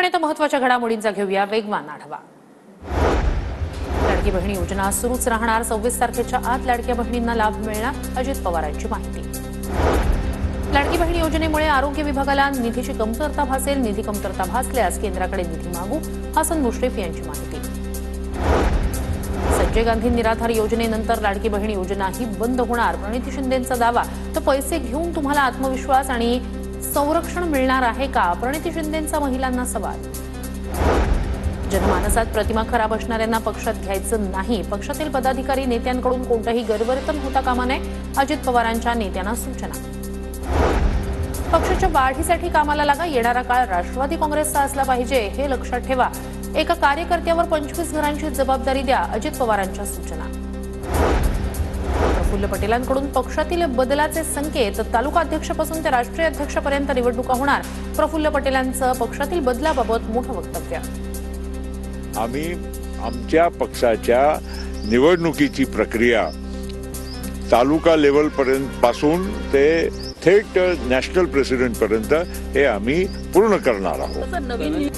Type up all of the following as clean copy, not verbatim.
पण आता महत्त्वाच्या घडामोडींचा घेऊया वेगवान आढावा। लाडकी बहीण योजना सुरूच राहणार। 26 तारखेच्या आत लाडक्या बहिणींना लाभ मिळणार, अजित पवारांची माहिती। लाडकी बहीण योजनेमुळे आरोग्य विभागाला निधीची कमतरता भासेल। निधी कमतरता भासल्यास केंद्राकडे निधी मागू, हसन मुश्रीफ यांची माहिती। संजय गांधी निराधार योजनेनंतर लाडकी बहीण योजना ही बंद होणार। प्रणिती शिंदेंचा दावा, तर पैसे घेऊन तुम्हाला आत्मविश्वास आणि संरक्षण मिळणार आहे का? प्रणिती शिंदेंचा महिलांना सवाल। जनमानसात प्रतिमा खराब असणाऱ्यांना पक्षात घ्यायचं नाही। पक्षातील पदाधिकारी नेत्यांकडून कोणताही गैरवर्तन होता कामा नये, अजित पवारांच्या नेत्यांना सूचना। पक्षाच्या वाढीसाठी कामाला लागा। येणारा काळ राष्ट्रवादी काँग्रेसचा असला पाहिजे, हे लक्षात ठेवा। एका कार्यकर्त्यावर 25 घरांची जबाबदारी द्या, अजित पवारांच्या सूचना। प्रफुल्ल पटेलांकडून पक्षातील बदलाचे संकेत। तालुका अध्यक्षापासून ते राष्ट्रीय अध्यक्षापर्यंत निवडणुका होणार। प्रफुल्ल पटेलांचं पक्षातील बदलाबाबत मोठं वक्तव्य। आम्ही आमच्या पक्षाच्या निवडणुकीची प्रक्रिया तालुका लेवल पर्यंत पासून ते थेट नॅशनल प्रेसिडेंट पर्यंत हे आम्ही पूर्ण करणार आहोत।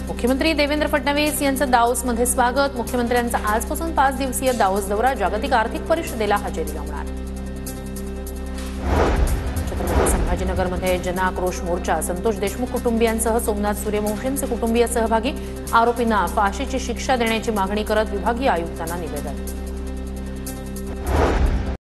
मुख्यमंत्री देवेंद्र फडणवीस यांचं दाओसमध्ये स्वागत। मुख्यमंत्र्यांचा आजपासून 5 दिवसीय दाओस दौरा। जागतिक आर्थिक परिषदेला हजेरी लावणार। छत्रपती संभाजीनगरमध्ये जनआक्रोश मोर्चा। संतोष देशमुख कुटुंबियांसह सोमनाथ सूर्यवंशींचे कुटुंबीय सहभागी। आरोपींना फाशीची शिक्षा देण्याची मागणी करत विभागीय आयुक्तांना निवेदन।